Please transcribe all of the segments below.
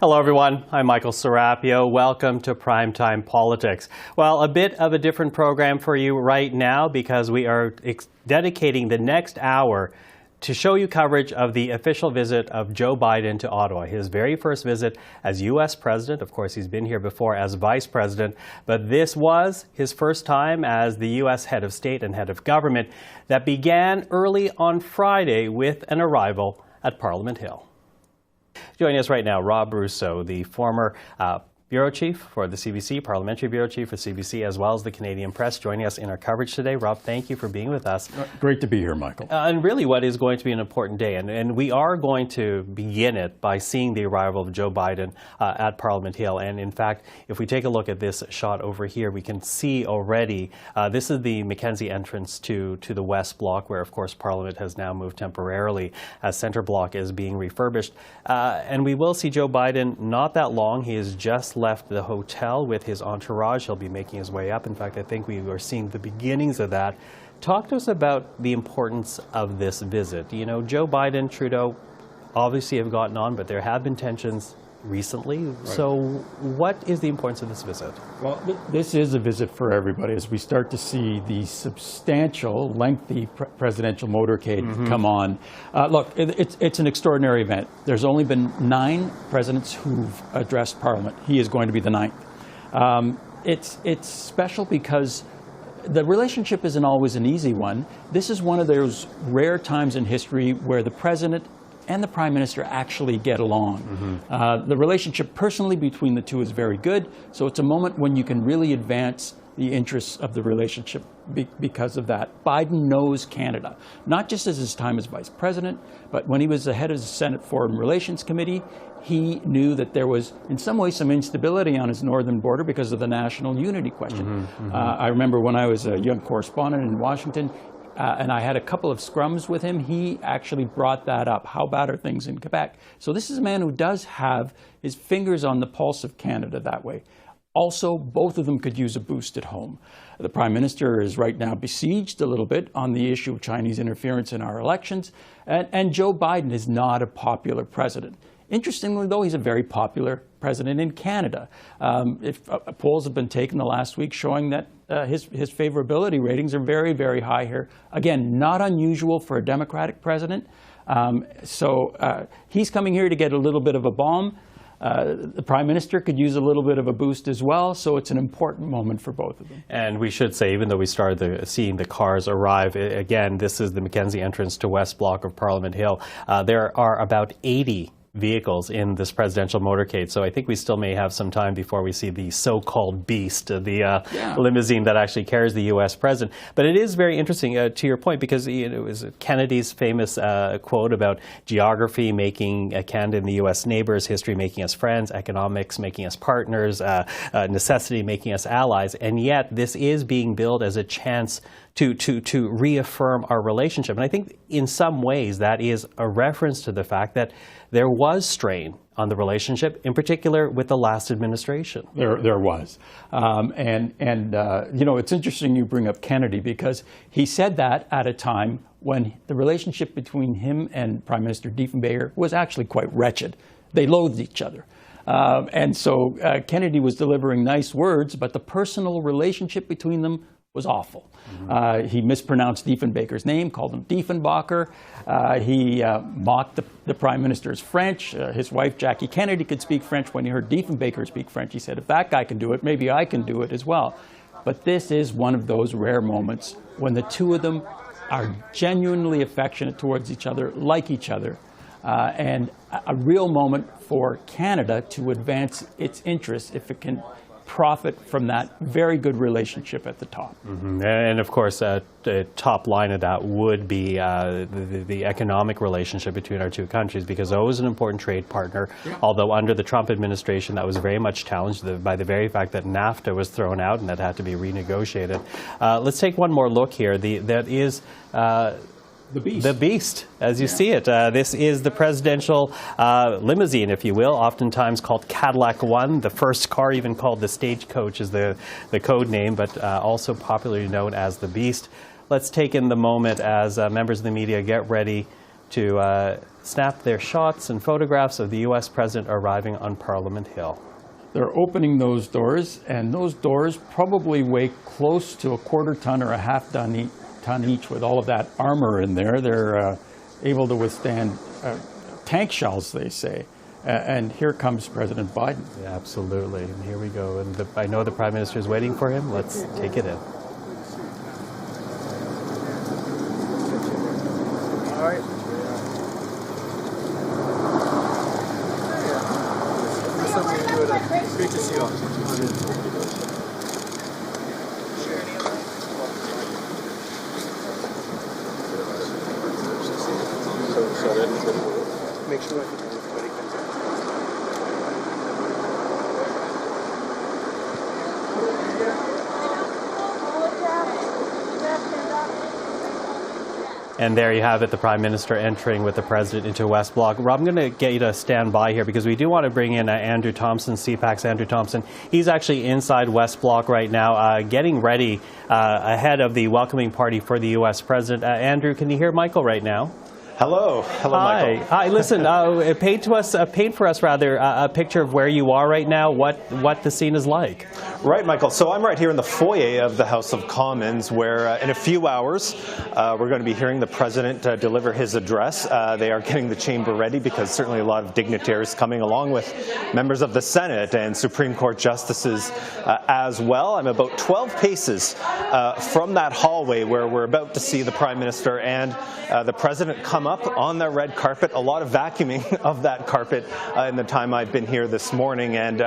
Hello, everyone. I'm Michael Serapio. Welcome to Primetime Politics. Well, a bit of a different program for you right now because we are dedicating the next hour to show you coverage of the official visit of Joe Biden to Ottawa, his very first visit as U.S. president. Of course, he's been here before as vice president, but this was his first time as the U.S. head of state and head of government that began early on Friday with an arrival at Parliament Hill. Joining us right now, Rob Rousseau, the former bureau chief for the CBC, parliamentary bureau chief for CBC, as well as the Canadian Press, joining us in our coverage today. Rob, thank you for being with us. Great to be here, Michael. And really what is going to be an important day, and we are going to begin it by seeing the arrival of Joe Biden at Parliament Hill. And in fact, if we take a look at this shot over here, we can see already, this is the Mackenzie entrance to the West Block, where of course Parliament has now moved temporarily as Centre Block is being refurbished. And we will see Joe Biden not that long. He has just left the hotel with his entourage. He'll be making his way up. In fact, I think we are seeing the beginnings of that. Talk to us about the importance of this visit. You know, Joe Biden, Trudeau obviously have gotten on, but there have been tensions recently. Right. So what is the importance of this visit? Well, this is a visit for everybody as we start to see the substantial, lengthy presidential motorcade come on. Look, it's an extraordinary event. There's only been 9 presidents who've addressed Parliament. He is going to be the 9th. It's special because the relationship isn't always an easy one. This is one of those rare times in history where the president and the Prime Minister actually get along. The relationship personally between the two is very good, so it's a moment when you can really advance the interests of the relationship because of that. Biden knows Canada, not just as his time as Vice President, but when he was the head of the Senate Foreign Relations Committee, he knew that there was, in some ways, some instability on his northern border because of the national unity question. I remember when I was a young correspondent in Washington, and I had a couple of scrums with him, he actually brought that up. How bad are things in Quebec? So this is a man who does have his fingers on the pulse of Canada that way. Also, both of them could use a boost at home. The Prime Minister is right now besieged a little bit on the issue of Chinese interference in our elections, and Joe Biden is not a popular president. Interestingly, though, he's a very popular president in Canada. Polls have been taken the last week showing that his favorability ratings are very, very high here. Again, not unusual for a Democratic president. He's coming here to get a little bit of a bomb. The Prime Minister could use a little bit of a boost as well, so it's an important moment for both of them. And we should say, even though we started seeing the cars arrive, again, this is the Mackenzie entrance to West Block of Parliament Hill. There are about 80 vehicles in this presidential motorcade, so I think we still may have some time before we see the so-called beast, the limousine that actually carries the U.S. president. But it is very interesting, to your point, because it was Kennedy's famous quote about geography making Canada and the U.S. neighbors, history making us friends, economics making us partners, necessity making us allies, and yet this is being billed as a chance to reaffirm our relationship. And I think in some ways that is a reference to the fact that there was strain on the relationship, in particular with the last administration. There was. You know, it's interesting you bring up Kennedy because he said that at a time when the relationship between him and Prime Minister Diefenbaker was actually quite wretched. They loathed each other. Kennedy was delivering nice words, but the personal relationship between them was awful. He mispronounced Diefenbaker's name, called him Diefenbacher. He mocked the Prime Minister's French. His wife, Jackie Kennedy, could speak French. When he heard Diefenbaker speak French, he said, if that guy can do it, maybe I can do it as well. But this is one of those rare moments when the two of them are genuinely affectionate towards each other, like each other, and a real moment for Canada to advance its interests if it can profit from that very good relationship at the top. And of course, the top line of that would be the economic relationship between our two countries, because Ottawa is an important trade partner, although under the Trump administration that was very much challenged by the very fact that NAFTA was thrown out and that had to be renegotiated. Let's take one more look here. That is The beast, as you see it. This is the presidential limousine, if you will, oftentimes called Cadillac One. The first car, even called the Stagecoach, is the code name, but also popularly known as the Beast. Let's take in the moment as members of the media get ready to snap their shots and photographs of the U.S. President arriving on Parliament Hill. They're opening those doors, and those doors probably weigh close to a quarter ton or a half ton each with all of that armor in there. They're able to withstand tank shells, they say. And here comes President Biden. Yeah, absolutely. And here we go. And I know the Prime Minister is waiting for him. Let's take it in. All right. Great to see you all. Make sure everybody comes in. And there you have it, the Prime Minister entering with the President into West Block. Rob, I'm going to get you to stand by here because we do want to bring in Andrew Thompson, CPAC's Andrew Thompson. He's actually inside West Block right now, getting ready ahead of the welcoming party for the U.S. President. Andrew, can you hear Michael right now? Hello. Hello, Hi. Michael. Hi. Listen, paint for us a picture of where you are right now, what the scene is like. Right, Michael. So I'm right here in the foyer of the House of Commons where in a few hours we're going to be hearing the President deliver his address. They are getting the chamber ready because certainly a lot of dignitaries coming along with members of the Senate and Supreme Court justices as well. I'm about 12 paces from that hallway where we're about to see the Prime Minister and the President come up on the red carpet. A lot of vacuuming of that carpet in the time I've been here this morning, and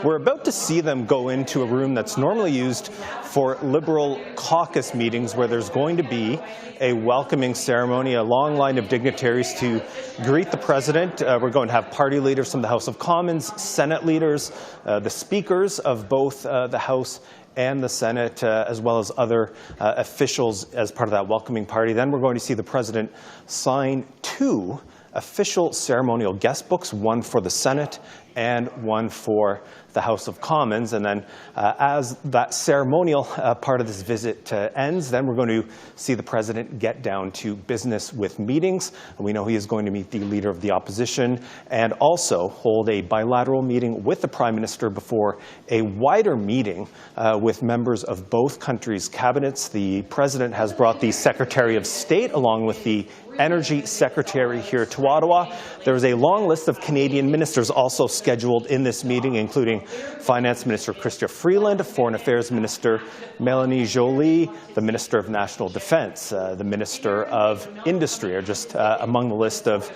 we're about to see them go into a room that's normally used for Liberal caucus meetings where there's going to be a welcoming ceremony, a long line of dignitaries to greet the President. We're going to have party leaders from the House of Commons, Senate leaders, the speakers of both the House and the Senate, as well as other officials as part of that welcoming party. Then we're going to see the President sign 2 official ceremonial guest books, one for the Senate and one for the House of Commons. And then as that ceremonial part of this visit ends, then we're going to see the President get down to business with meetings. And we know he is going to meet the Leader of the Opposition and also hold a bilateral meeting with the Prime Minister before a wider meeting with members of both countries' cabinets. The President has brought the Secretary of State along with the Energy Secretary here to Ottawa. There is a long list of Canadian ministers also scheduled in this meeting, including Finance Minister Chrystia Freeland, Foreign Affairs Minister Melanie Joly, the Minister of National Defence, the Minister of Industry are just among the list of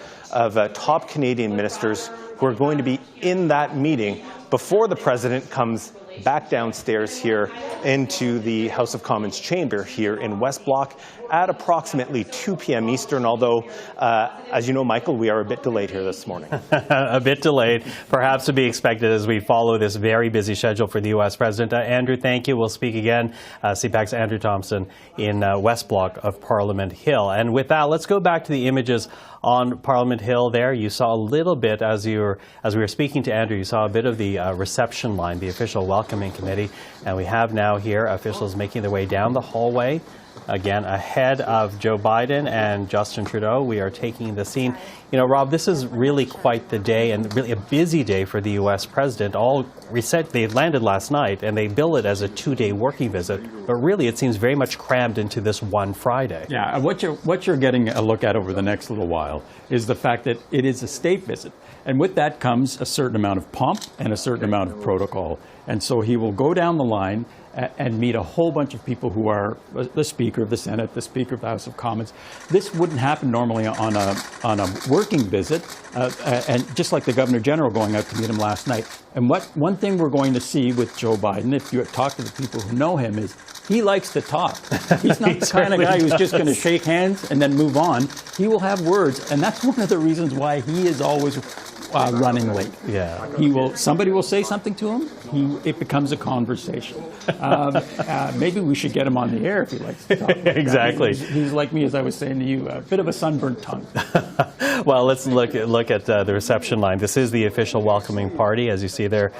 top Canadian ministers who are going to be in that meeting before the President comes back downstairs here into the House of Commons chamber here in West Block at approximately 2 p.m. Eastern, although, as you know, Michael, we are a bit delayed here this morning. A bit delayed, perhaps to be expected as we follow this very busy schedule for the U.S. President. Andrew, thank you. We'll speak again. CPAC's Andrew Thompson in West Block of Parliament Hill. And with that, let's go back to the images on Parliament Hill there. You saw a little bit, as we were speaking to Andrew, you saw a bit of the reception line, the official welcoming committee. And we have now here officials making their way down the hallway. Again, ahead of Joe Biden and Justin Trudeau, we are taking the scene. You know, Rob, this is really quite the day and really a busy day for the U.S. President. They landed last night and they bill it as a 2-day working visit, but really it seems very much crammed into this one Friday. Yeah, what you're getting a look at over the next little while is the fact that it is a state visit. And with that comes a certain amount of pomp and a certain amount of protocol. And so he will go down the line and meet a whole bunch of people who are the Speaker of the Senate, the Speaker of the House of Commons. This wouldn't happen normally on a working visit, and just like the Governor General going out to meet him last night. And one thing we're going to see with Joe Biden, if you talk to the people who know him, is he likes to talk. He's not the kind of guy who's just going to shake hands and then move on. He will have words, and that's one of the reasons why he is always running late. Yeah. Somebody will say something to him. It becomes a conversation. Maybe we should get him on the air if he likes to talk. Exactly. He's like me, as I was saying to you, a bit of a sunburnt tongue. Well, let's look at the reception line. This is the official welcoming party. As you see there,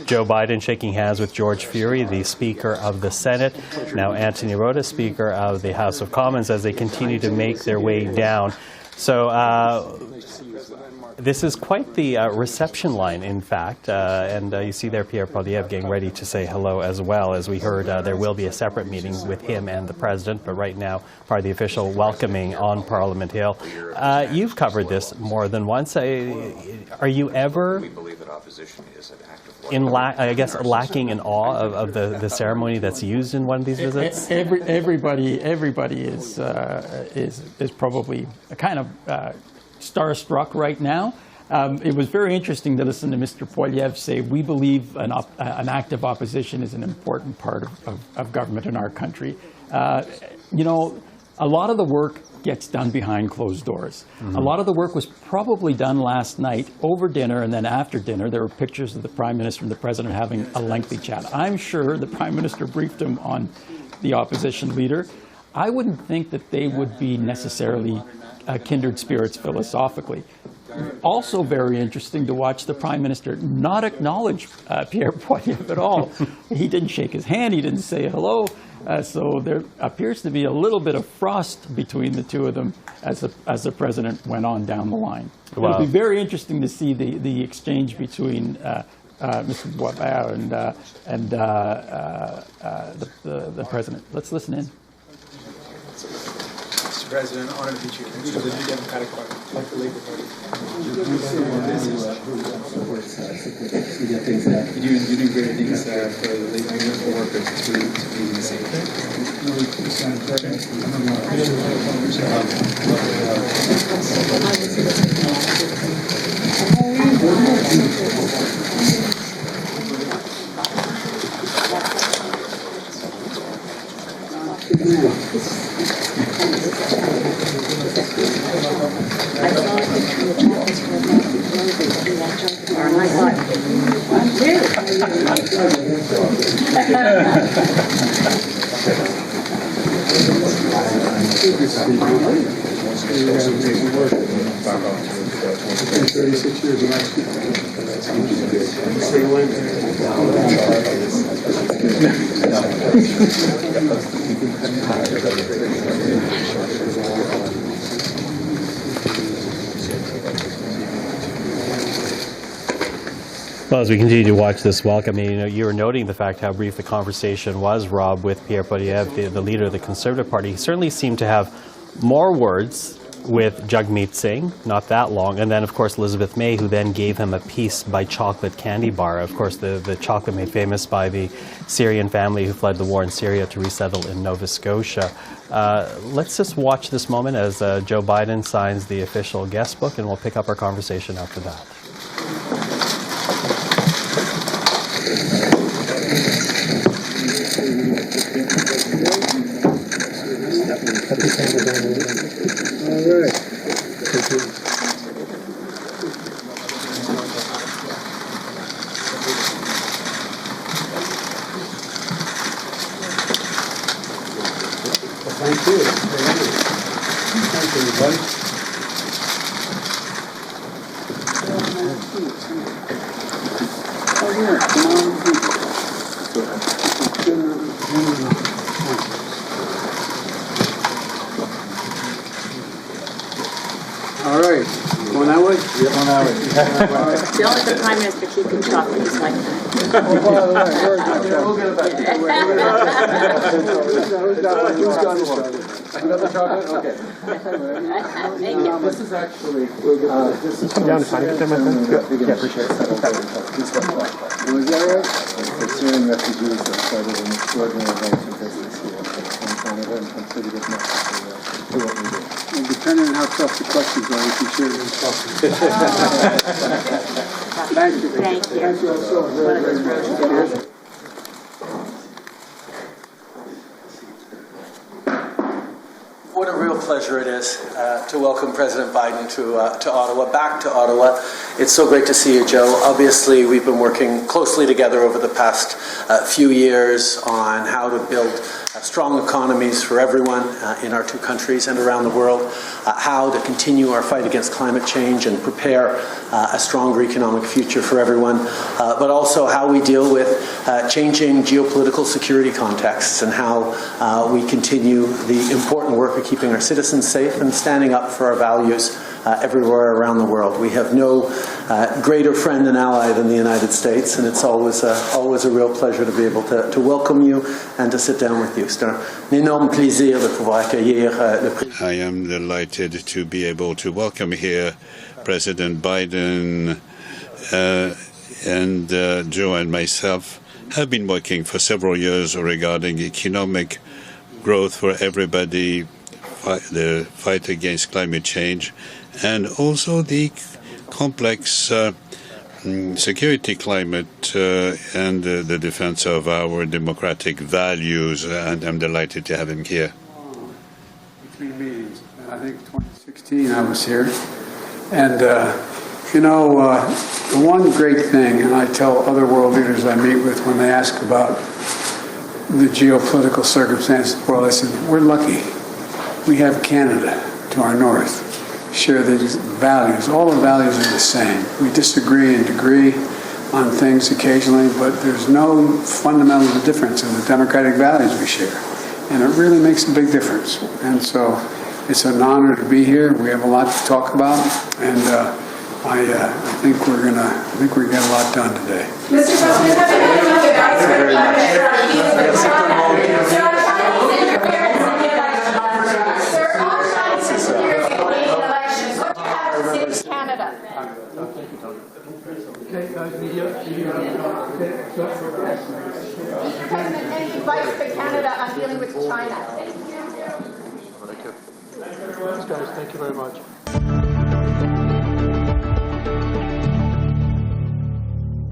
Joe Biden shaking hands with George Fury, the Speaker of the Senate. Now Anthony Rota, Speaker of the House of Commons, as they continue to make their way down So this is quite the reception line, in fact, and you see there Pierre Poilievre getting ready to say hello as well. As we heard, there will be a separate meeting with him and the president, but right now part of the official welcoming on Parliament Hill. You've covered this more than once. Are you ever lacking in awe of the ceremony that's used in one of these visits? Everybody is probably kind of starstruck right now. It was very interesting to listen to Mr. Poilievre say, we believe an active opposition is an important part of government in our country. You know, a lot of the work gets done behind closed doors. Mm-hmm. A lot of the work was probably done last night over dinner, and then after dinner there were pictures of the Prime Minister and the President having a lengthy chat. I'm sure the Prime Minister briefed him on the opposition leader. I wouldn't think that they would be necessarily kindred spirits philosophically. Also very interesting to watch the Prime Minister not acknowledge Pierre Poilievre at all. He didn't shake his hand, he didn't say hello. So there appears to be a little bit of frost between the two of them as the President went on down the line. Wow. It'll be very interesting to see the exchange between Mr. Boisvert and the President. Let's listen in. Mr. President, honored to meet you. Thanks for the New Democratic Party, like the Labour Party. You do great things for the Labour workers to be in the same Well, as we continue to watch this welcoming, you were noting the fact how brief the conversation was, Rob, with Pierre Poilievre, the leader of the Conservative Party. He certainly seemed to have more words with Jagmeet Singh, not that long, and then, of course, Elizabeth May, who then gave him a piece by chocolate candy bar. Of course, the chocolate made famous by the Syrian family who fled the war in Syria to resettle in Nova Scotia. Let's just watch this moment as Joe Biden signs the official guest book, and we'll pick up our conversation after that. All right. Thank you. Thank you, everybody. All right. 1 hour? Yeah, 1 hour. Don't let the Prime Minister keep him chocolate just like that. We'll get it back. Who's got it? Another chocolate? Okay. Thank you. This is actually... this is come down to time there, my friend? Yeah, appreciate it. Was that right? The Syrian refugees have started an extraordinary event in business here in Canada and contributed much to what we do. And depending on how tough the questions are, we can share these questions. Thank you. Thank you. Thank you all so very, very much. What a real pleasure it is to welcome President Biden to Ottawa, back to Ottawa. It's so great to see you, Joe. Obviously, we've been working closely together over the past few years on how to build strong economies for everyone in our two countries and around the world, how to continue our fight against climate change and prepare a stronger economic future for everyone, but also how we deal with changing geopolitical security contexts and how we continue the important work of keeping our citizens safe and standing up for our values everywhere around the world. We have no greater friend and ally than the United States, and it's always a real pleasure to be able to welcome you and to sit down with you. C'est un énorme plaisir de pouvoir accueillir le président. I am delighted to be able to welcome here President Biden and Joe and myself have been working for several years regarding economic growth for everybody, the fight against climate change, and also the complex security climate and the defense of our democratic values. And I'm delighted to have him here. Between meetings, I think 2016 I was here, and the one great thing, and I tell other world leaders I meet with when they ask about the geopolitical circumstances of the world, I said, we're lucky. We have Canada to our north, share these values. All the values are the same. We disagree in degree on things occasionally, but there's no fundamental difference in the democratic values we share. And it really makes a big difference. And so it's an honor to be here. We have a lot to talk about, and I think we're get a lot done today. Mr. President, have you been with the guys for Canada? Mr. President, any advice for Canada on dealing with China? Guys, thank you very much.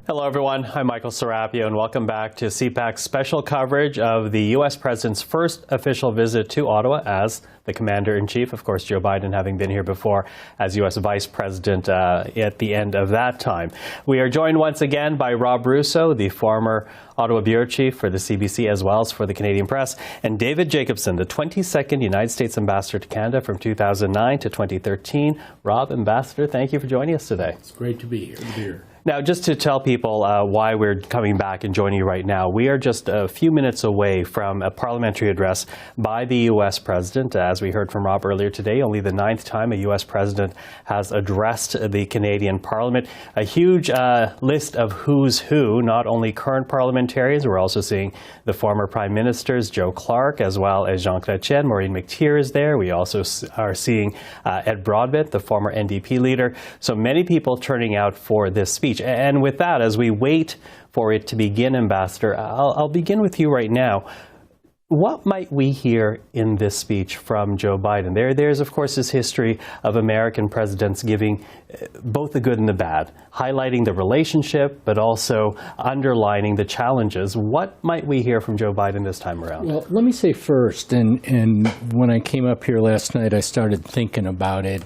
Hello, everyone. I'm Michael Serapio, and welcome back to CPAC's special coverage of the U.S. President's first official visit to Ottawa as the Commander-in-Chief. Of course, Joe Biden having been here before as U.S. Vice President at the end of that time. We are joined once again by Rob Russo, the former Ottawa Bureau Chief for the CBC as well as for the Canadian Press, and David Jacobson, the 22nd United States Ambassador to Canada from 2009 to 2013. Rob, Ambassador, thank you for joining us today. It's great to be here. Now, just to tell people why we're coming back and joining you right now, we are just a few minutes away from a parliamentary address by the U.S. President. As we heard from Rob earlier today, only the 9th time a U.S. President has addressed the Canadian Parliament. A huge list of who's who, not only current parliamentarians, we're also seeing the former Prime Ministers, Joe Clark, as well as Jean Chrétien. Maureen McTeer is there. We also are seeing Ed Broadbent, the former NDP leader. So many people turning out for this speech. And with that, as we wait for it to begin, Ambassador, I'll begin with you right now. What might we hear in this speech from Joe Biden? There's, of course, this history of American presidents giving both the good and the bad, highlighting the relationship, but also underlining the challenges. What might we hear from Joe Biden this time around? Well, let me say first, and when I came up here last night, I started thinking about it.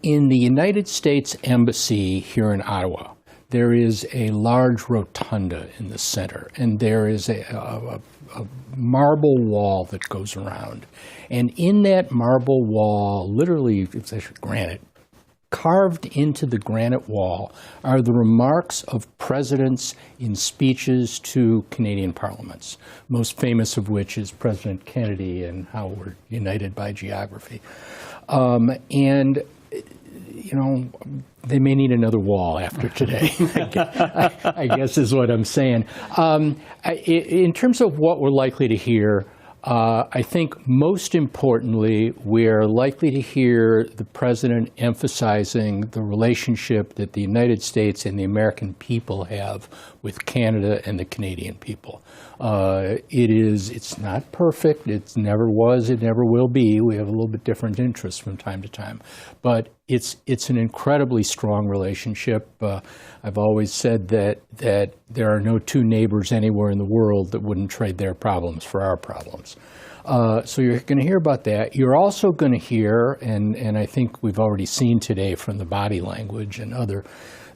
In the United States Embassy here in Ottawa, there is a large rotunda in the center, and there is a marble wall that goes around. And in that marble wall, literally, it's actually granite, carved into the granite wall are the remarks of presidents in speeches to Canadian parliaments, most famous of which is President Kennedy and how we're united by geography. And you know, they may need another wall after today, I guess is what I'm saying. In terms of what we're likely to hear, I think most importantly, we're likely to hear the president emphasizing the relationship that the United States and the American people have with Canada and the Canadian people. It's not perfect. It never was. It never will be. We have a little bit different interests from time to time, but it's an incredibly strong relationship. I've always said that there are no two neighbors anywhere in the world that wouldn't trade their problems for our problems. So you're going to hear about that. You're also going to hear, and I think we've already seen today from the body language and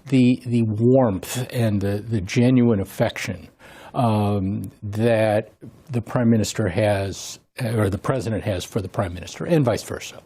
the warmth and the genuine affection that the Prime Minister has, or the President has for the Prime Minister, and vice versa.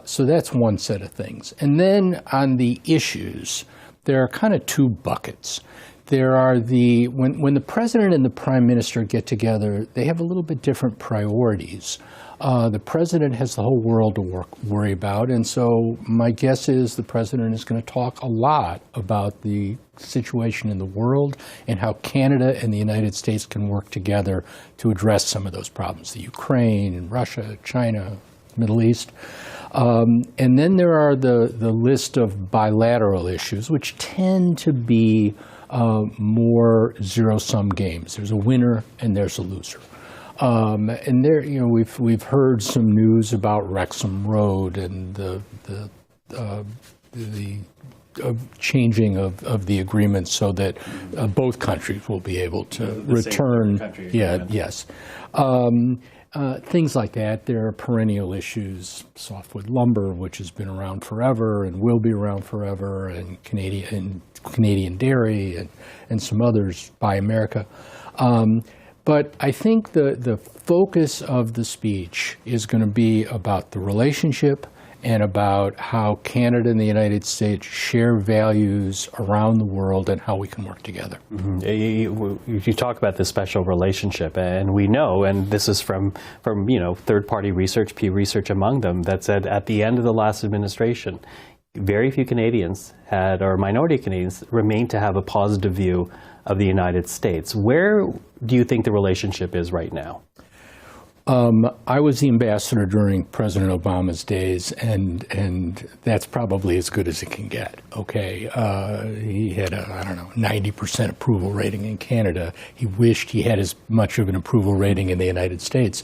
So that's one set of things. And then on the issues, there are kind of two buckets. There are when the President and the Prime Minister get together, they have a little bit different priorities. The President has the whole world to worry about, and so my guess is the President is going to talk a lot about the situation in the world and how Canada and the United States can work together to address some of those problems, the Ukraine and Russia, China, Middle East. And then there are the list of bilateral issues, which tend to be more zero-sum games. There's a winner and there's a loser. And there, we've heard some news about Wrexham Road and the changing of the agreement so that both countries will be able to return. Yes. Things like that. There are perennial issues, softwood lumber, which has been around forever and will be around forever, and Canadian dairy and some others, Buy America. But I think the focus of the speech is going to be about the relationship and about how Canada and the United States share values around the world and how we can work together. Mm-hmm. You talk about this special relationship, and we know, and this is from third-party research, Pew Research among them, that said at the end of the last administration, very few Canadians or minority Canadians remained to have a positive view of the United States. Where do you think the relationship is right now? I was the ambassador during President Obama's days, and that's probably as good as it can get, okay? He had a, 90% approval rating in Canada. He wished he had as much of an approval rating in the United States.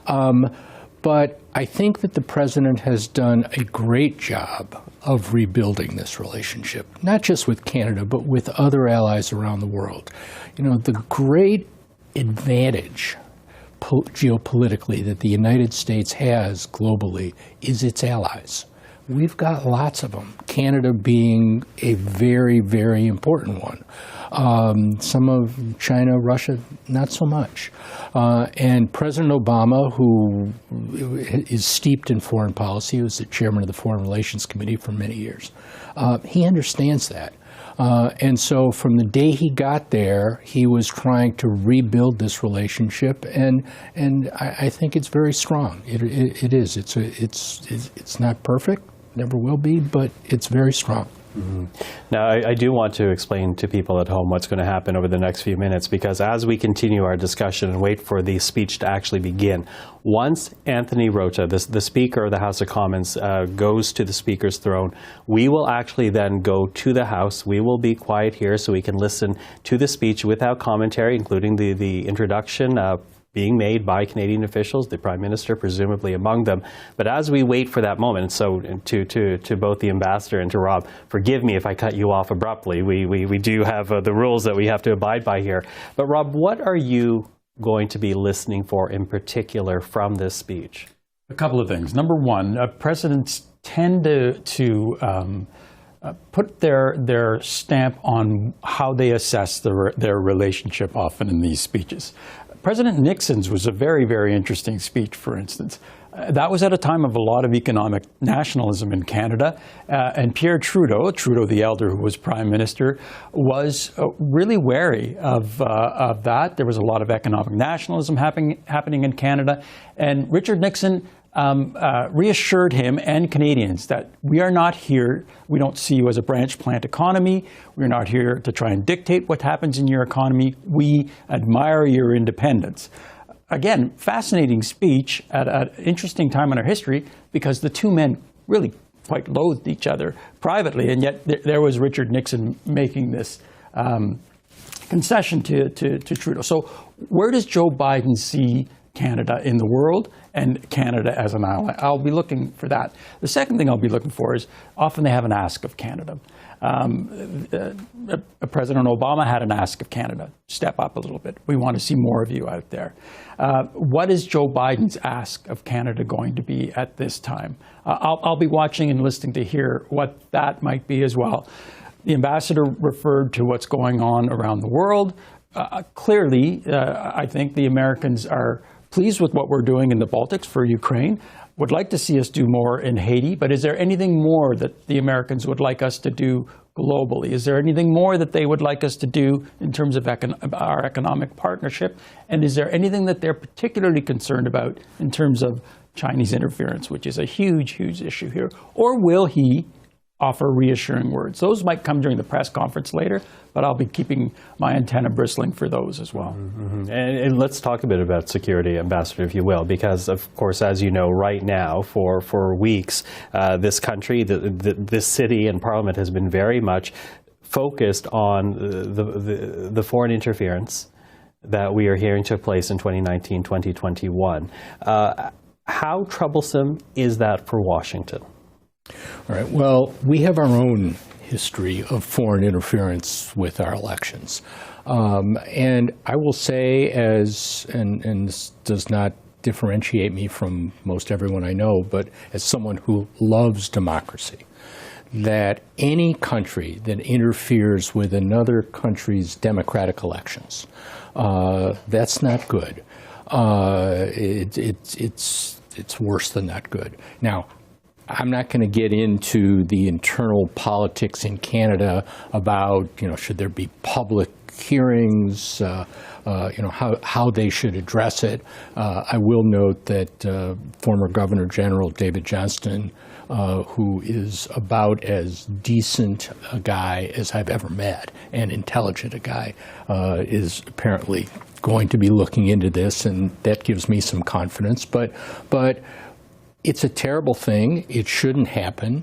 But I think that the President has done a great job of rebuilding this relationship, not just with Canada, but with other allies around the world. The great advantage geopolitically that the United States has globally is its allies. We've got lots of them, Canada being a very, very important one. Some of China, Russia, not so much. And President Obama, who is steeped in foreign policy, who was the chairman of the Foreign Relations Committee for many years, he understands that. And so from the day he got there, he was trying to rebuild this relationship, and I think it's very strong. It is. It's not perfect, never will be, but it's very strong. Mm-hmm. Now, I do want to explain to people at home what's going to happen over the next few minutes, because as we continue our discussion and wait for the speech to actually begin, once Anthony Rota, the Speaker of the House of Commons, goes to the Speaker's throne, we will actually then go to the House. We will be quiet here so we can listen to the speech without commentary, including the introduction being made by Canadian officials, the Prime Minister presumably among them. But as we wait for that moment, so to both the Ambassador and to Rob, forgive me if I cut you off abruptly. We do have the rules that we have to abide by here. But Rob, what are you going to be listening for in particular from this speech? A couple of things. Number one, presidents tend to put their stamp on how they assess their relationship often in these speeches. President Nixon's was a very, very interesting speech, for instance. That was at a time of a lot of economic nationalism in Canada, and Pierre Trudeau the elder, who was Prime Minister, was really wary of that. There was a lot of economic nationalism happening in Canada, and Richard Nixon reassured him and Canadians that we are not here, we don't see you as a branch plant economy, we're not here to try and dictate what happens in your economy, we admire your independence. Again, fascinating speech at an interesting time in our history, because the two men really quite loathed each other privately, and yet there was Richard Nixon making this concession to Trudeau. So where does Joe Biden see Canada in the world and Canada as an ally? I'll be looking for that. The second thing I'll be looking for is often they have an ask of Canada. President Obama had an ask of Canada, step up a little bit. We want to see more of you out there. What is Joe Biden's ask of Canada going to be at this time? I'll be watching and listening to hear what that might be as well. The ambassador referred to what's going on around the world. Clearly, I think the Americans are pleased with what we're doing in the Baltics for Ukraine, would like to see us do more in Haiti, but is there anything more that the Americans would like us to do globally? Is there anything more that they would like us to do in terms of our economic partnership? And is there anything that they're particularly concerned about in terms of Chinese interference, which is a huge, huge issue here? Or will he offer reassuring words? Those might come during the press conference later, but I'll be keeping my antenna bristling for those as well. Mm-hmm. And let's talk a bit about security, Ambassador, if you will, because, of course, as you know, right now, for weeks, this country, this city and Parliament has been very much focused on the foreign interference that we are hearing took place in 2019, 2021. How troublesome is that for Washington? All right. Well, we have our own history of foreign interference with our elections. And I will say, and this does not differentiate me from most everyone I know, but as someone who loves democracy, that any country that interferes with another country's democratic elections, that's not good. It's worse than not good. Now, I'm not going to get into the internal politics in Canada about, should there be public hearings, how they should address it. I will note that former Governor General David Johnston, who is about as decent a guy as I've ever met and intelligent a guy, is apparently going to be looking into this, and that gives me some confidence. But it's a terrible thing. It shouldn't happen.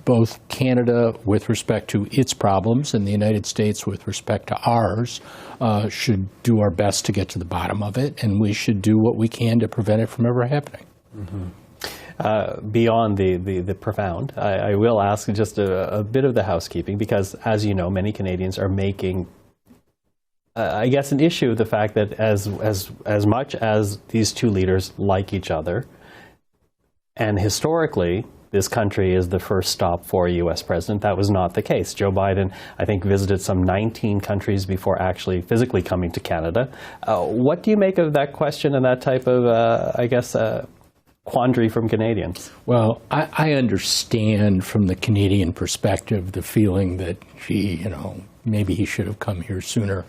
Both Canada, with respect to its problems, and the United States, with respect to ours, should do our best to get to the bottom of it, and we should do what we can to prevent it from ever happening. Mm-hmm. Beyond the profound, I will ask just a bit of the housekeeping, because, as you know, many Canadians are making I guess an issue the fact that as much as these two leaders like each other, and historically this country is the first stop for a U.S. president, that was not the case. Joe Biden, I think, visited some 19 countries before actually physically coming to Canada. What do you make of that question and that type of, quandary from Canadians? Well, I understand from the Canadian perspective the feeling that, maybe he should have come here sooner.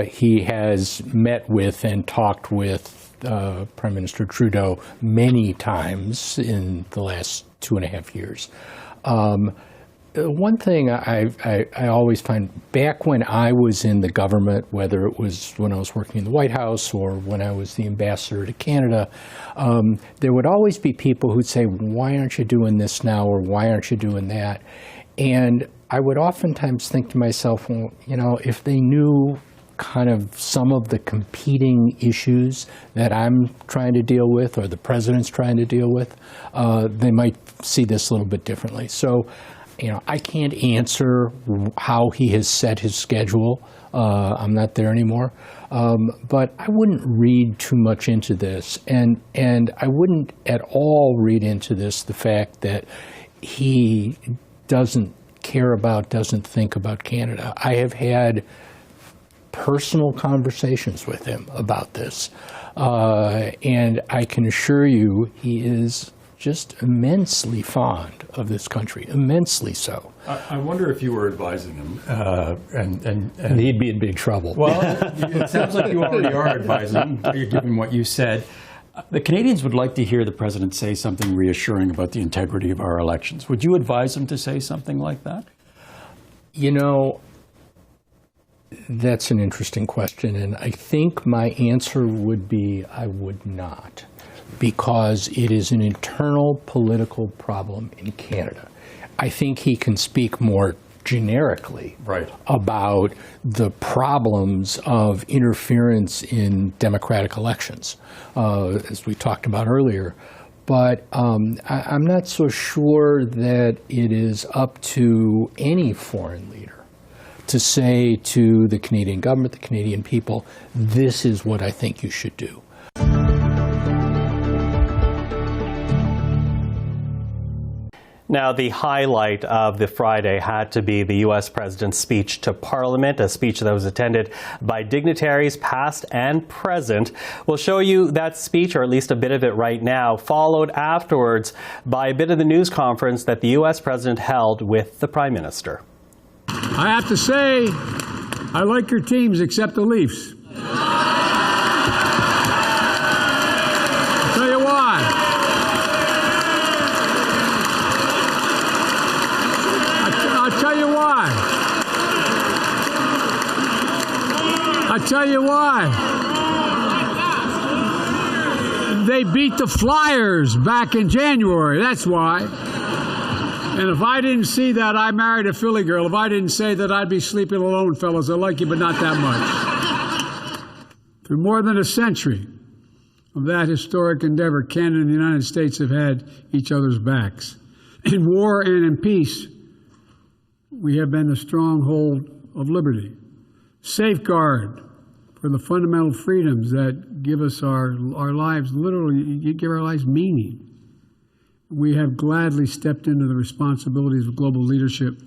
He has met with and talked with Prime Minister Trudeau many times in the last 2.5 years. One thing I always find, back when I was in the government, whether it was when I was working in the White House or when I was the ambassador to Canada, there would always be people who'd say, why aren't you doing this now, or why aren't you doing that? And I would oftentimes think to myself, well, if they knew kind of some of the competing issues that I'm trying to deal with, or the president's trying to deal with, they might see this a little bit differently. So, I can't answer how he has set his schedule. I'm not there anymore. But I wouldn't read too much into this. And I wouldn't at all read into this the fact that he doesn't care about, doesn't think about Canada. I have had personal conversations with him about this. And I can assure you he is just immensely fond of this country, immensely so. I wonder if you were advising him, and he'd be in big trouble. Well, it sounds like you already are advising him, given what you said. The Canadians would like to hear the president say something reassuring about the integrity of our elections. Would you advise him to say something like that? That's an interesting question, and I think my answer would be I would not, because it is an internal political problem in Canada. I think he can speak more generically Right. about the problems of interference in democratic elections, as we talked about earlier. But I'm not so sure that it is up to any foreign leader to say to the Canadian government, the Canadian people, this is what I think you should do. Now, the highlight of the Friday had to be the U.S. President's speech to Parliament, a speech that was attended by dignitaries past and present. We'll show you that speech, or at least a bit of it right now, followed afterwards by a bit of the news conference that the U.S. President held with the Prime Minister. I have to say, I like your teams except the Leafs. I'll tell you why. I'll tell you why. They beat the Flyers back in January. That's why. And if I didn't see that, I married a Philly girl. If I didn't say that, I'd be sleeping alone, fellas. I like you, but not that much. For more than a century of that historic endeavor, Canada and the United States have had each other's backs. In war and in peace, we have been the stronghold of liberty. Safeguard for the fundamental freedoms that give us our lives, literally, give our lives meaning. We have gladly stepped into the responsibilities of global leadership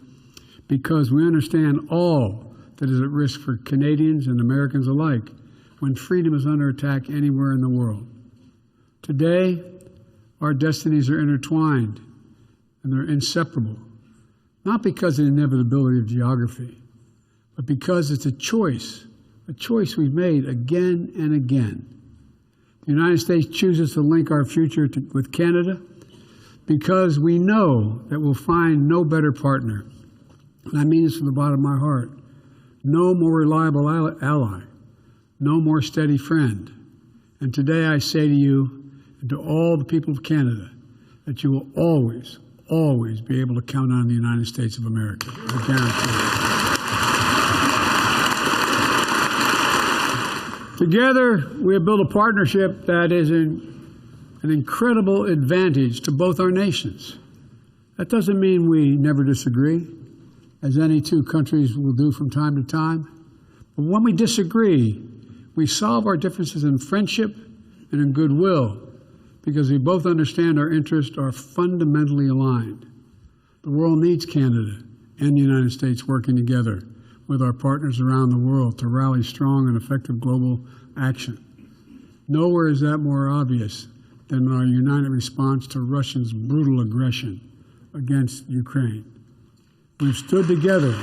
because we understand all that is at risk for Canadians and Americans alike when freedom is under attack anywhere in the world. Today, our destinies are intertwined and they're inseparable, not because of the inevitability of geography, but because it's a choice we've made again and again. The United States chooses to link our future with Canada because we know that we'll find no better partner. And I mean this from the bottom of my heart. No more reliable ally, no more steady friend. And today I say to you and to all the people of Canada that you will always, always be able to count on the United States of America. I guarantee you. Together, we have built a partnership that is an incredible advantage to both our nations. That doesn't mean we never disagree, as any two countries will do from time to time. But when we disagree, we solve our differences in friendship and in goodwill, because we both understand our interests are fundamentally aligned. The world needs Canada and the United States working together with our partners around the world to rally strong and effective global action. Nowhere is that more obvious than our united response to Russia's brutal aggression against Ukraine. We've stood together.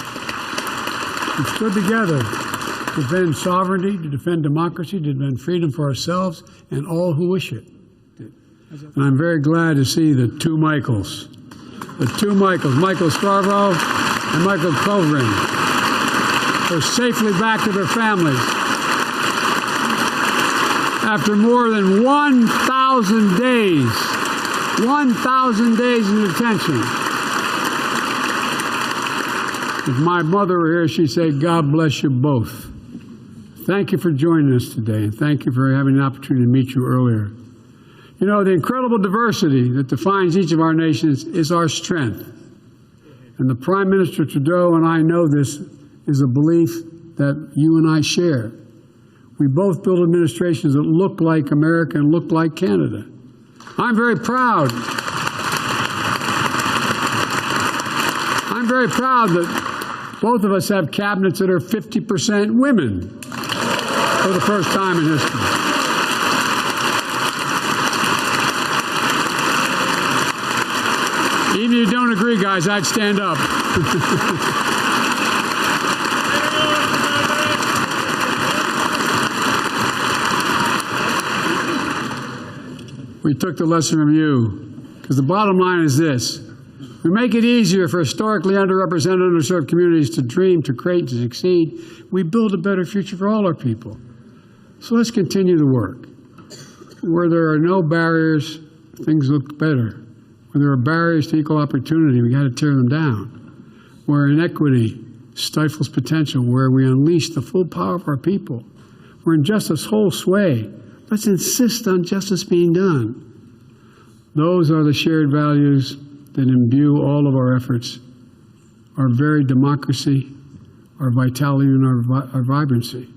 We've stood together to defend sovereignty, to defend democracy, to defend freedom for ourselves and all who wish it. And I'm very glad to see the two Michaels, Michael Scarvo and Michael Kovring, are safely back to their families after more than 1,000 days. 1,000 days in detention. If my mother were here, she'd say, God bless you both. Thank you for joining us today, and thank you for having the opportunity to meet you earlier. You know, the incredible diversity that defines each of our nations is our strength. And the Prime Minister Trudeau and I know this is a belief that you and I share. We both built administrations that look like America and look like Canada. I'm very proud. I'm very proud that both of us have cabinets that are 50% women for the first time in history. Even if you don't agree, guys, I'd stand up. We took the lesson from you, because the bottom line is this. We make it easier for historically underrepresented, underserved communities to dream, to create, to succeed. We build a better future for all our people. So let's continue to work. Where there are no barriers, things look better. Where there are barriers to equal opportunity, we got to tear them down. where inequity stifles potential, where we unleash the full power of our people, where injustice holds sway. Let's insist on justice being done. Those are the shared values that imbue all of our efforts, our very democracy, our vitality, and our vibrancy.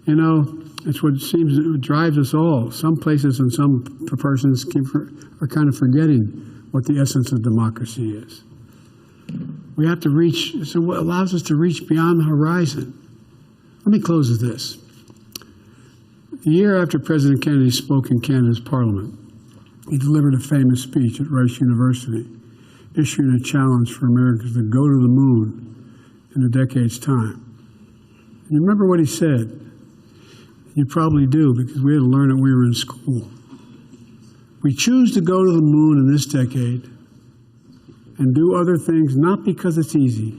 You know, it's what seems it drives us all. Some places and some persons are kind of forgetting what the essence of democracy is. We have to reach, so what allows us to reach beyond the horizon. Let me close with this. The year after President Kennedy spoke in Canada's Parliament, he delivered a famous speech at Rice University, issuing a challenge for Americans to go to the moon in a decade's time. You remember what he said? You probably do, because we had to learn it when we were in school. We choose to go to the moon in this decade and do other things not because it's easy,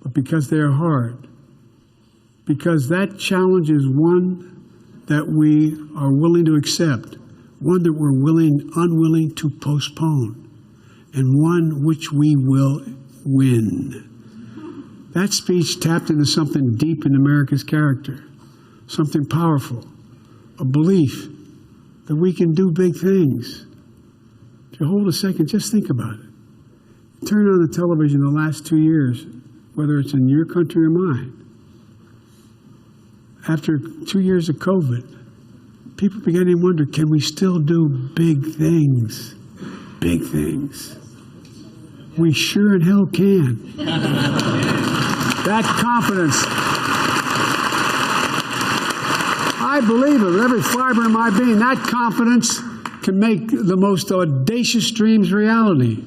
but because they are hard. Because that challenge is one that we are willing to accept, one that we're unwilling to postpone, and one which we will win. That speech tapped into something deep in America's character, something powerful, a belief that we can do big things. If you hold a second, just think about it. Turn on the television the last 2 years, whether it's in your country or mine. After 2 years of COVID, people began to wonder, can we still do big things? Big things. We sure in hell can. That confidence, I believe it with every fiber of my being, that confidence can make the most audacious dreams reality.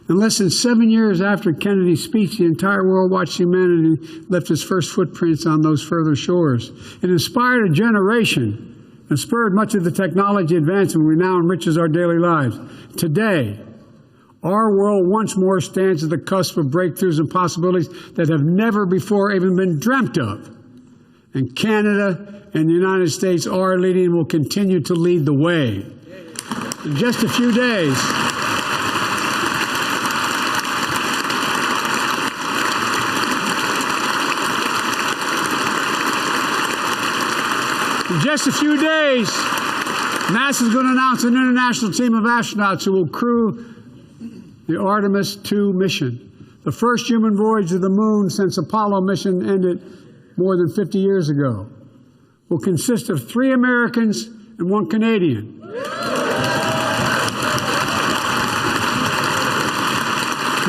And less than 7 years after Kennedy's speech, the entire world watched humanity lift its first footprints on those further shores. It inspired a generation and spurred much of the technology advancement we now enriches our daily lives. Today, our world once more stands at the cusp of breakthroughs and possibilities that have never before even been dreamt of. And Canada and the United States are leading and will continue to lead the way. In just a few days, NASA's going to announce an international team of astronauts who will crew the Artemis II mission, the first human voyage to the moon since Apollo mission ended more than 50 years ago. Will consist of 3 Americans and 1 Canadian.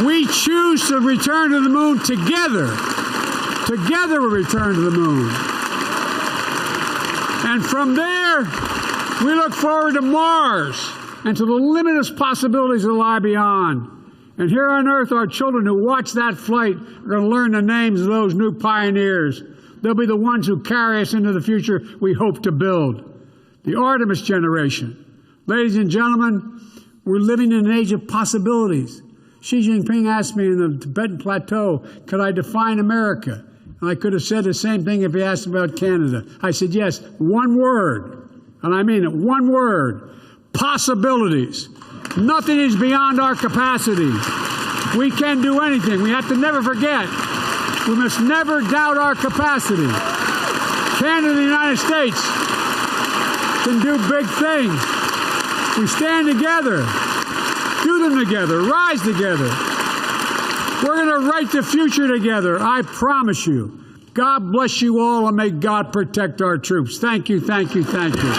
We choose to return to the moon together. Together we'll return to the moon. And from there, we look forward to Mars and to the limitless possibilities that lie beyond. And here on Earth, our children who watch that flight are going to learn the names of those new pioneers. They'll be the ones who carry us into the future we hope to build. The Artemis generation. Ladies and gentlemen, we're living in an age of possibilities. Xi Jinping asked me in the Tibetan Plateau, could I define America? And I could have said the same thing if he asked about Canada. I said, yes, one word. And I mean it, one word. Possibilities. Nothing is beyond our capacity. We can do anything. We have to never forget. We must never doubt our capacity. Canada and the United States can do big things. We stand together, do them together, rise together. We're going to write the future together, I promise you. God bless you all, and may God protect our troops. Thank you, thank you, thank you.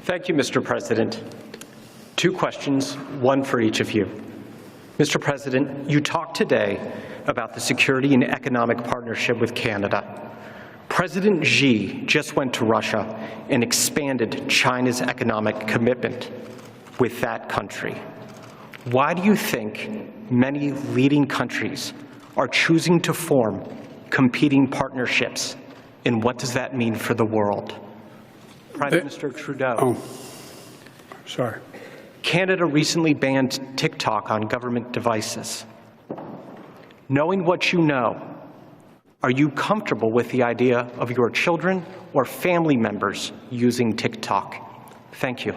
Thank you, Mr. President. 2 questions, one for each of you. Mr. President, you talked today about the security and economic partnership with Canada. President Xi just went to Russia and expanded China's economic commitment with that country. Why do you think many leading countries are choosing to form competing partnerships, and what does that mean for the world? Prime Minister Trudeau. Oh, sorry. Canada recently banned TikTok on government devices. Knowing what you know, are you comfortable with the idea of your children or family members using TikTok? Thank you.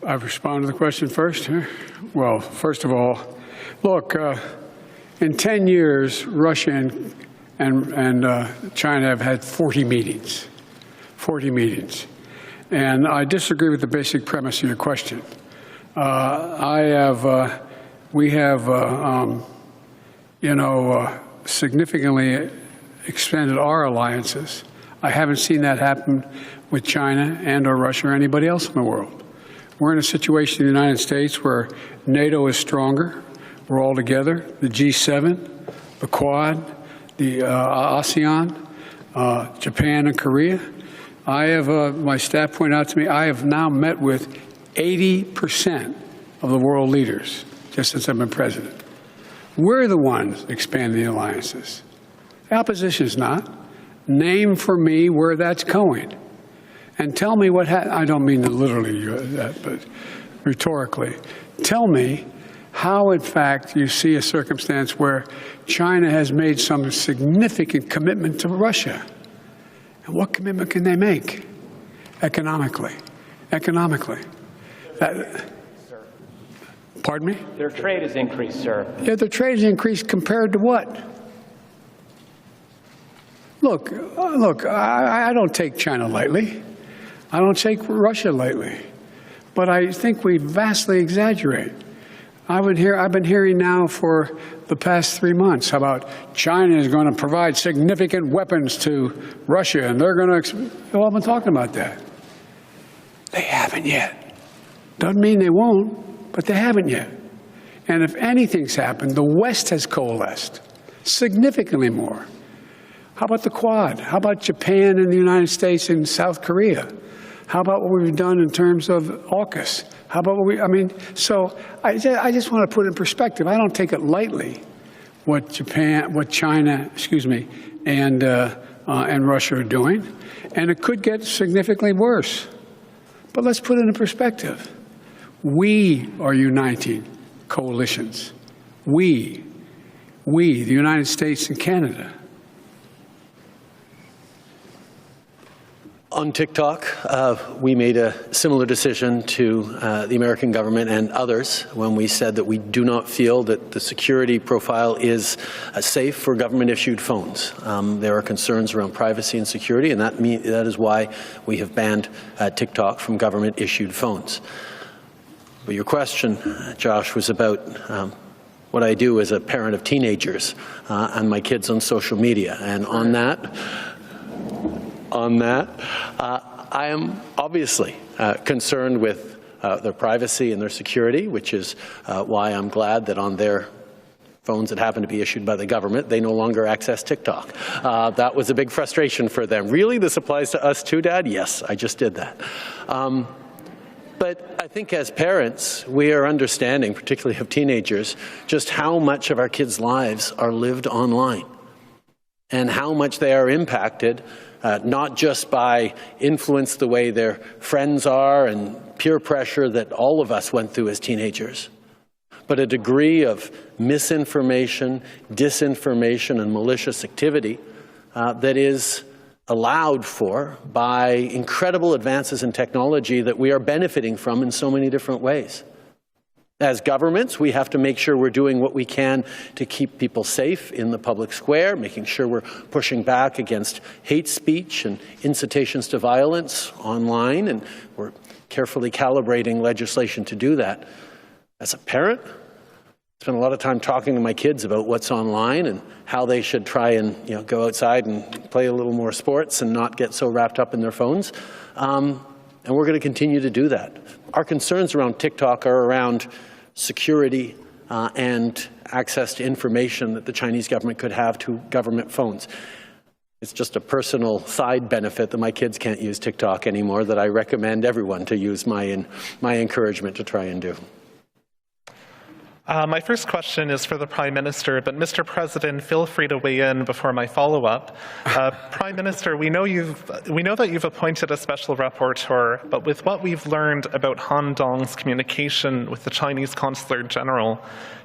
I've responded to the question first. Well, first of all, look, in 10 years, Russia and China have had 40 meetings. 40 meetings. And I disagree with the basic premise of your question. We have, significantly expanded our alliances. I haven't seen that happen with China and or Russia or anybody else in the world. We're in a situation in the United States where NATO is stronger. We're all together. The G7, the Quad, the ASEAN, Japan and Korea. I have, my staff pointed out to me, I have now met with 80% of the world leaders just since I've been president. We're the ones expanding the alliances. The opposition is not. Name for me where that's going. And tell me what I don't mean to literally that, but rhetorically. Tell me how, in fact, you see a circumstance where China has made some significant commitment to Russia. And what commitment can they make? Economically. Economically. Pardon me? Their trade has increased, sir. Yeah, their trade has increased compared to what? Look, I don't take China lightly. I don't take Russia lightly. But I think we vastly exaggerate. I've been hearing now for the past 3 months about China is going to provide significant weapons to Russia, and they're going to. Well, I've been talking about that. They haven't yet. Doesn't mean they won't, but they haven't yet. And if anything's happened, the West has coalesced significantly more. How about the Quad? How about Japan and the United States and South Korea? How about what we've done in terms of AUKUS? How about so I just want to put it in perspective. I don't take it lightly what China, and Russia are doing. And it could get significantly worse. But let's put it in perspective. We are uniting coalitions. We, the United States and Canada. On TikTok, we made a similar decision to the American government and others when we said that we do not feel that the security profile is safe for government-issued phones. There are concerns around privacy and security, and that is why we have banned TikTok from government-issued phones. But your question, Josh, was about what I do as a parent of teenagers and my kids on social media. And on that, I am obviously concerned with their privacy and their security, which is why I'm glad that on their phones that happen to be issued by the government, they no longer access TikTok. That was a big frustration for them. Really? This applies to us too, Dad? Yes, I just did that. But I think as parents, we are understanding, particularly of teenagers, just how much of our kids' lives are lived online and how much they are impacted not just by influence the way their friends are and peer pressure that all of us went through as teenagers, but a degree of misinformation, disinformation, and malicious activity that is allowed for by incredible advances in technology that we are benefiting from in so many different ways. As governments, we have to make sure we're doing what we can to keep people safe in the public square, making sure we're pushing back against hate speech and incitations to violence online, and we're carefully calibrating legislation to do that. As a parent, I spend a lot of time talking to my kids about what's online and how they should try and go outside and play a little more sports and not get so wrapped up in their phones. And we're going to continue to do that. Our concerns around TikTok are around security and access to information that the Chinese government could have to government phones. It's just a personal side benefit that my kids can't use TikTok anymore that I recommend everyone to use my encouragement to try and do. My first question is for the Prime Minister, but Mr. President, feel free to weigh in before my follow-up. Prime Minister, we know that you've appointed a special rapporteur, but with what we've learned about Han Dong's communication with the Chinese Consular General,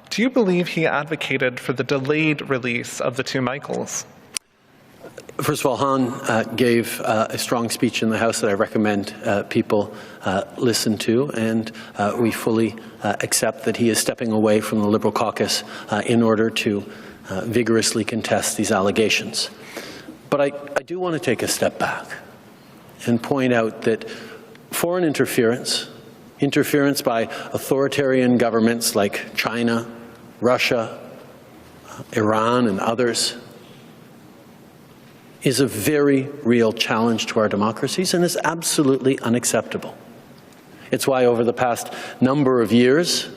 do you believe he advocated for the delayed release of the two Michaels? First of all, Han gave a strong speech in the House that I recommend people listen to, and we fully accept that he is stepping away from the Liberal caucus in order to vigorously contest these allegations. But I do want to take a step back and point out that foreign interference by authoritarian governments like China, Russia, Iran, and others is a very real challenge to our democracies and is absolutely unacceptable. It's why over the past number of years,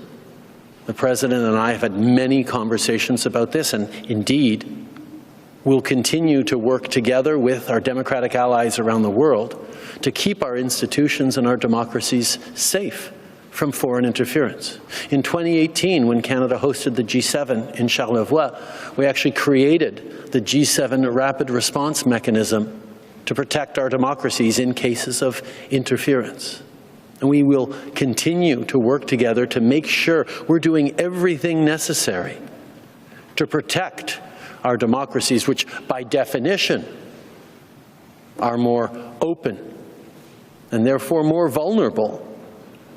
the President and I have had many conversations about this, and indeed will continue to work together with our democratic allies around the world to keep our institutions and our democracies safe from foreign interference. In 2018, when Canada hosted the G7 in Charlevoix, we actually created the G7 Rapid Response Mechanism to protect our democracies in cases of interference. And we will continue to work together to make sure we're doing everything necessary to protect our democracies, which by definition are more open and therefore more vulnerable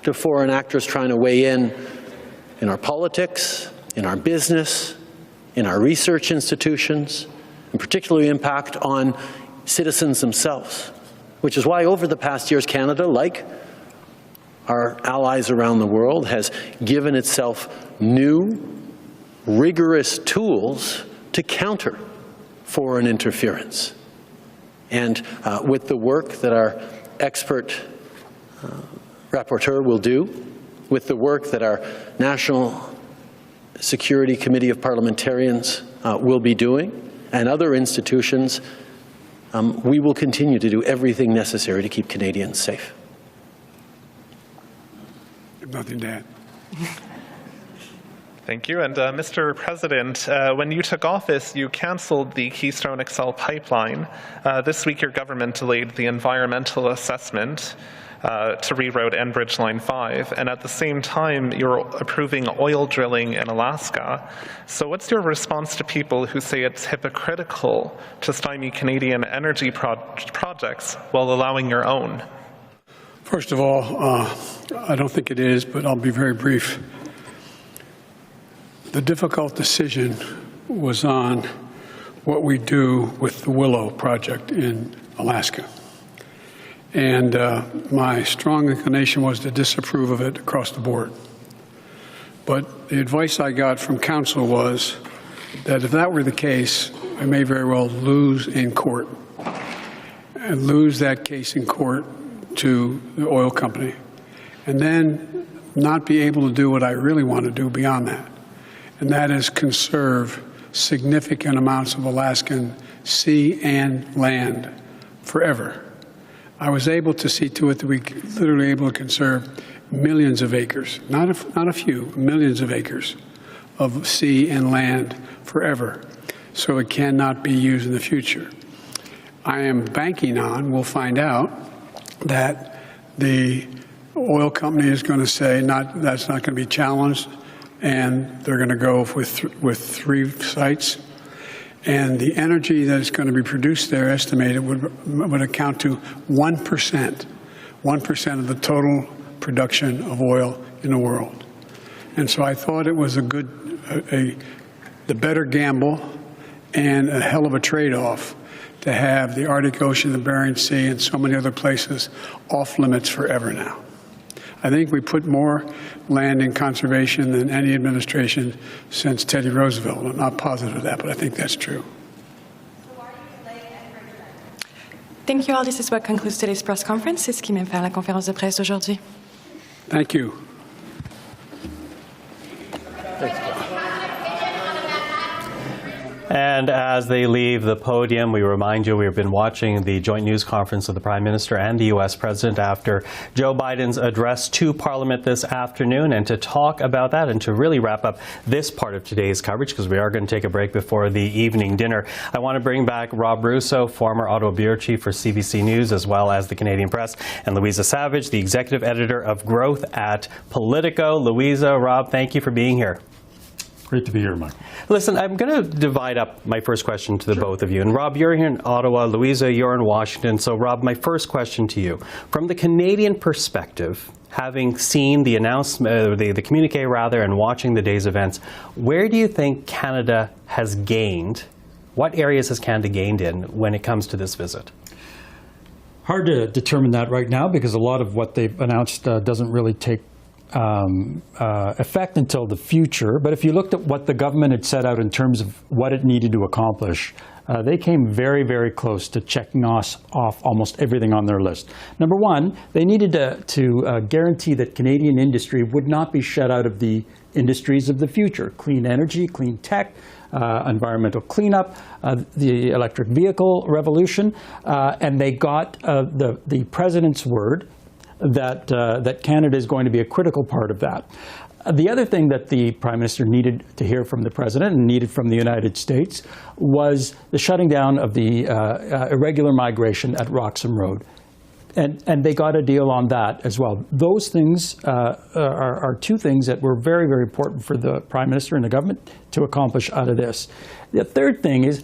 to foreign actors trying to weigh in our politics, in our business, in our research institutions, and particularly impact on citizens themselves, which is why over the past years Canada, like our allies around the world, has given itself new, rigorous tools to counter foreign interference. And with the work that our expert rapporteur will do, with the work that our National Security Committee of Parliamentarians will be doing, and other institutions, we will continue to do everything necessary to keep Canadians safe. Nothing to add. Thank you. And Mr. President, when you took office, you canceled the Keystone XL pipeline. This week, your government delayed the environmental assessment to reroute Enbridge Line 5, and at the same time, you're approving oil drilling in Alaska. So what's your response to people who say it's hypocritical to stymie Canadian energy projects while allowing your own? First of all, I don't think it is, but I'll be very brief. The difficult decision was on what we do with the Willow project in Alaska. And my strong inclination was to disapprove of it across the board. But the advice I got from counsel was that if that were the case, I may very well lose in court and lose that case in court to the oil company, and then not be able to do what I really want to do beyond that, and that is conserve significant amounts of Alaskan sea and land forever. I was able to see to it that we literally able to conserve millions of acres, not a few, millions of acres of sea and land forever, so it cannot be used in the future. I am banking on, we'll find out, that the oil company is going to say that's not going to be challenged, and they're going to go with 3 sites. And the energy that is going to be produced there, estimated, would account to 1% of the total production of oil in the world. And so I thought it was the better gamble and a hell of a trade-off to have the Arctic Ocean, the Bering Sea, and so many other places off limits forever now. I think we put more land in conservation than any administration since Teddy Roosevelt. I'm not positive of that, but I think that's true. Thank you all. This is what concludes today's press conference. C'est ce qui met fin à la conférence de presse d'aujourd'hui. Thank you. And as they leave the podium, we remind you we've been watching the joint news conference of the Prime Minister and the U.S. President after Joe Biden's address to Parliament this afternoon. And to talk about that and to really wrap up this part of today's coverage, because we are going to take a break before the evening dinner, I want to bring back Rob Russo, former Ottawa Bureau Chief for CBC News, as well as the Canadian Press, and Louisa Savage, the Executive Editor of Growth at Politico. Louisa, Rob, thank you for being here. Great to be here, Mike. Listen, I'm going to divide up my first question to the both of you. And Rob, you're here in Ottawa. Louisa, you're in Washington. So, Rob, my first question to you. From the Canadian perspective, having seen the announcement, the communique rather, and watching the day's events, where do you think Canada has gained? What areas has Canada gained in when it comes to this visit? Hard to determine that right now because a lot of what they've announced doesn't really take effect until the future. But if you looked at what the government had set out in terms of what it needed to accomplish, they came very, very close to checking off almost everything on their list. Number one, they needed to guarantee that Canadian industry would not be shut out of the industries of the future: clean energy, clean tech, environmental cleanup, the electric vehicle revolution, and they got the president's word that Canada is going to be a critical part of that. The other thing that the Prime Minister needed to hear from the President and needed from the United States was the shutting down of the irregular migration at Roxham Road. And they got a deal on that as well. Those things are two things that were very, very important for the Prime Minister and the government to accomplish out of this. The third thing is,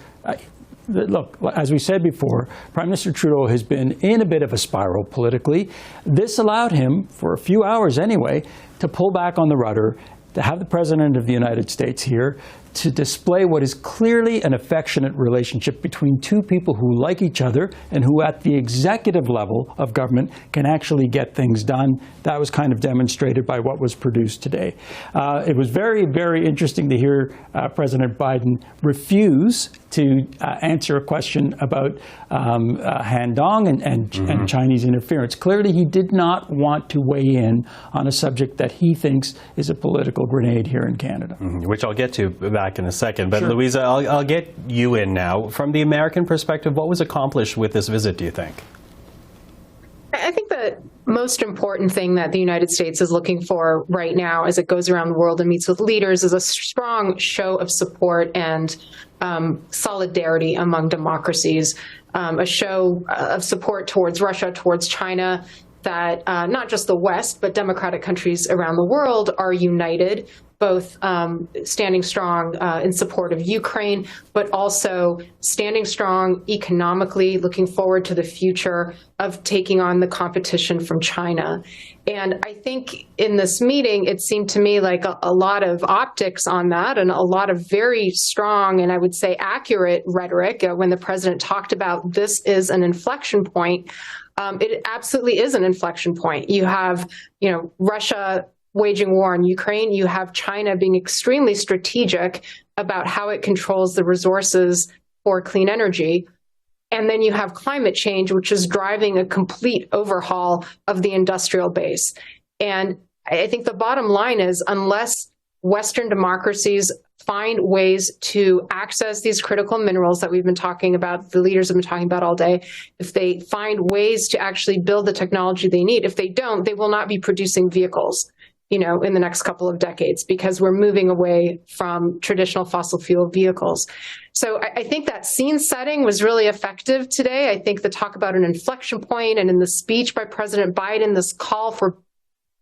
look, as we said before, Prime Minister Trudeau has been in a bit of a spiral politically. This allowed him, for a few hours anyway, to pull back on the rudder, to have the President of the United States here, to display what is clearly an affectionate relationship between two people who like each other and who at the executive level of government can actually get things done. That was kind of demonstrated by what was produced today. It was very, very interesting to hear President Biden refuse to answer a question about Handong and Chinese interference. Clearly, he did not want to weigh in on a subject that he thinks is a political grenade here in Canada. Which I'll get to back in a second. But Sure. Louisa, I'll get you in now. From the American perspective, what was accomplished with this visit, do you think? I think the most important thing that the United States is looking for right now as it goes around the world and meets with leaders is a strong show of support and solidarity among democracies, a show of support towards Russia, towards China, that not just the West, but democratic countries around the world are united, both standing strong in support of Ukraine, but also standing strong economically, looking forward to the future of taking on the competition from China. And I think in this meeting, it seemed to me like a lot of optics on that and a lot of very strong and I would say accurate rhetoric when the president talked about this is an inflection point. It absolutely is an inflection point. You have, Russia waging war on Ukraine. You have China being extremely strategic about how it controls the resources for clean energy. And then you have climate change, which is driving a complete overhaul of the industrial base. And I think the bottom line is, unless Western democracies find ways to access these critical minerals that we've been talking about, the leaders have been talking about all day, if they find ways to actually build the technology they need, if they don't, they will not be producing vehicles, in the next couple of decades, because we're moving away from traditional fossil fuel vehicles. So I think that scene setting was really effective today. I think the talk about an inflection point, and in the speech by President Biden, this call for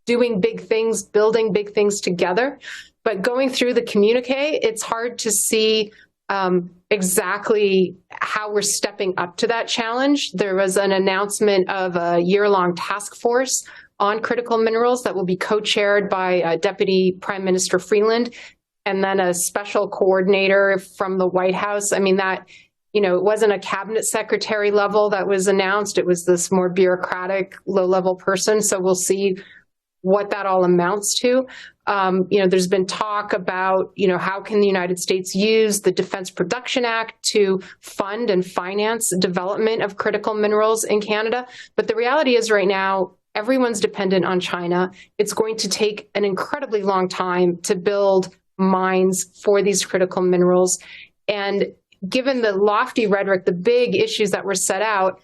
doing big things, building big things together. But going through the communique, it's hard to see exactly how we're stepping up to that challenge. There was an announcement of a year-long task force on critical minerals that will be co-chaired by Deputy Prime Minister Freeland, and then a special coordinator from the White House. I mean, that, it wasn't a cabinet secretary level that was announced. It was this more bureaucratic, low-level person. So we'll see what that all amounts to. There's been talk about, how can the United States use the Defense Production Act to fund and finance development of critical minerals in Canada. But the reality is right now, everyone's dependent on China. It's going to take an incredibly long time to build mines for these critical minerals. And given the lofty rhetoric, the big issues that were set out,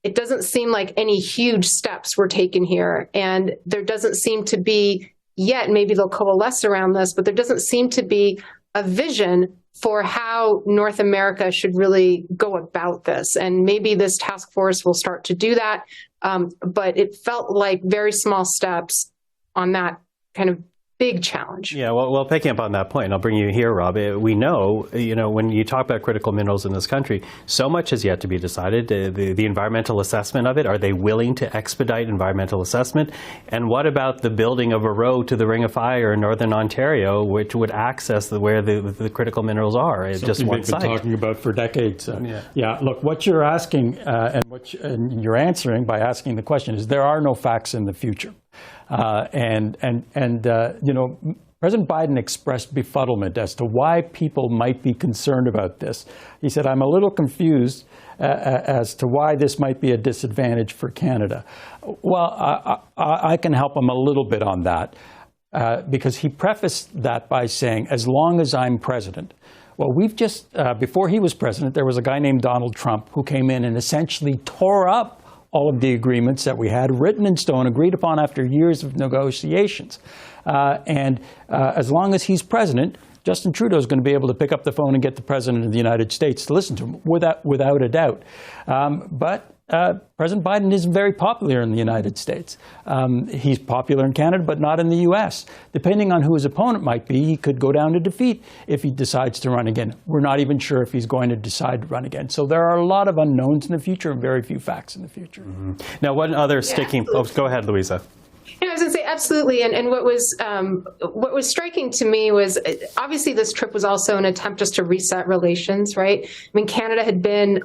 it doesn't seem like any huge steps were taken here. And there doesn't seem to be yet, maybe they'll coalesce around this, but there doesn't seem to be a vision for how North America should really go about this. And maybe this task force will start to do that. But it felt like very small steps on that kind of big challenge. Yeah, well, picking up on that point, I'll bring you here, Rob. We know, when you talk about critical minerals in this country, so much has yet to be decided. The environmental assessment of it, are they willing to expedite environmental assessment? And what about the building of a road to the Ring of Fire in Northern Ontario, which would access where the critical minerals are? It's just one we've been site. talking about for decades. Yeah, look, what you're asking and you're answering by asking the question is there are no facts in the future. President Biden expressed befuddlement as to why people might be concerned about this. He said, I'm a little confused as to why this might be a disadvantage for Canada. Well, I can help him a little bit on that because he prefaced that by saying, as long as I'm president. Well, we've just, before he was president, there was a guy named Donald Trump who came in and essentially tore up all of the agreements that we had written in stone, agreed upon after years of negotiations. As long as he's president, Justin Trudeau is going to be able to pick up the phone and get the president of the United States to listen to him, without a doubt. But President Biden isn't very popular in the United States. He's popular in Canada, but not in the U.S. Depending on who his opponent might be, he could go down to defeat if he decides to run again. We're not even sure if he's going to decide to run again. So there are a lot of unknowns in the future and very few facts in the future. Mm-hmm. Now, one other sticking... Oh, go ahead, Louisa. I was going to say absolutely, and what was striking to me was obviously this trip was also an attempt just to reset relations, right? I mean, Canada had been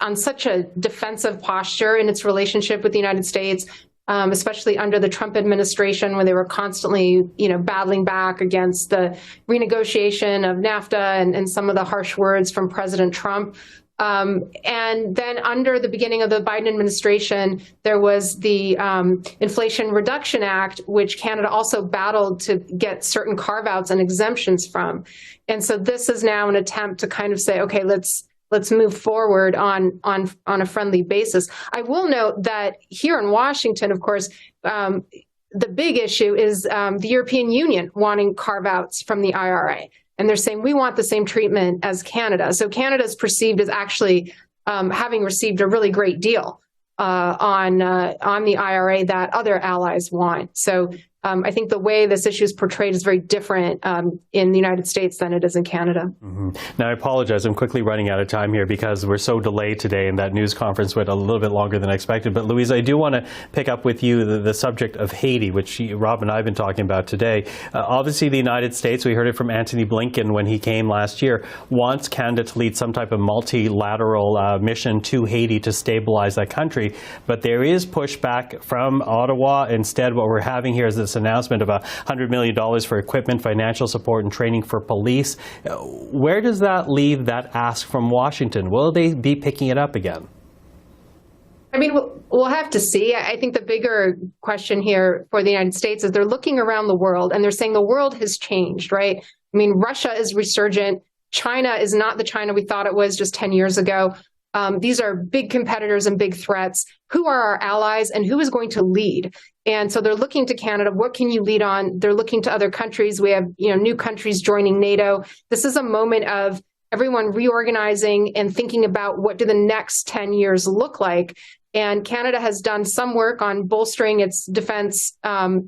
on such a defensive posture in its relationship with the United States, especially under the Trump administration, where they were constantly, battling back against the renegotiation of NAFTA and some of the harsh words from President Trump. And then under the beginning of the Biden administration, there was the Inflation Reduction Act, which Canada also battled to get certain carve-outs and exemptions from. And so this is now an attempt to kind of say, okay, let's move forward on a friendly basis. I will note that here in Washington, of course, the big issue is the European Union wanting carve-outs from the IRA. And they're saying, we want the same treatment as Canada. So Canada is perceived as actually having received a really great deal on the IRA that other allies want. So I think the way this issue is portrayed is very different in the United States than it is in Canada. Mm-hmm. Now, I apologize. I'm quickly running out of time here because we're so delayed today, and that news conference went a little bit longer than expected. But, Louise, I do want to pick up with you the subject of Haiti, which Rob and I have been talking about today. Obviously, the United States, we heard it from Antony Blinken when he came last year, wants Canada to lead some type of multilateral mission to Haiti to stabilize that country. But there is pushback from Ottawa. Instead, what we're having here is this announcement of $100 million for equipment, financial support, and training for police. Where does that leave that ask from Washington? Will they be picking it up again? I mean, we'll have to see. I think the bigger question here for the United States is they're looking around the world and they're saying the world has changed, right? I mean, Russia is resurgent. China is not the China we thought it was just 10 years ago. These are big competitors and big threats. Who are our allies and who is going to lead? And so they're looking to Canada. What can you lead on? They're looking to other countries. We have, new countries joining NATO. This is a moment of everyone reorganizing and thinking about what do the next 10 years look like. And Canada has done some work on bolstering its defense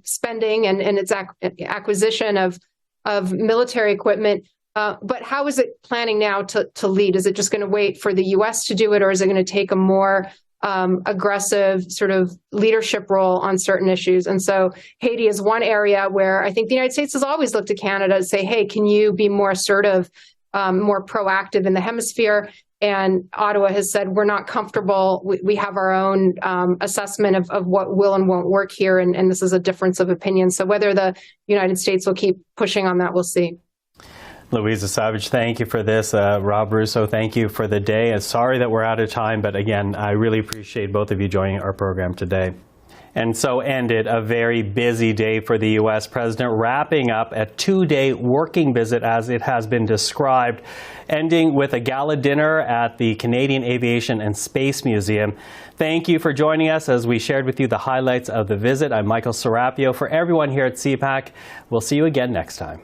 spending and its acquisition of military equipment. But how is it planning now to lead? Is it just going to wait for the U.S. to do it, or is it going to take a more aggressive sort of leadership role on certain issues? And so Haiti is one area where I think the United States has always looked to Canada to say, hey, can you be more assertive, more proactive in the hemisphere? And Ottawa has said, we're not comfortable. We have our own assessment of what will and won't work here. And this is a difference of opinion. So whether the United States will keep pushing on that, we'll see. Louisa Savage, thank you for this. Rob Russo, thank you for the day. Sorry that we're out of time, but again, I really appreciate both of you joining our program today. And so ended a very busy day for the U.S. president, wrapping up a 2-day working visit, as it has been described, ending with a gala dinner at the Canadian Aviation and Space Museum. Thank you for joining us as we shared with you the highlights of the visit. I'm Michael Serapio. For everyone here at CPAC, we'll see you again next time.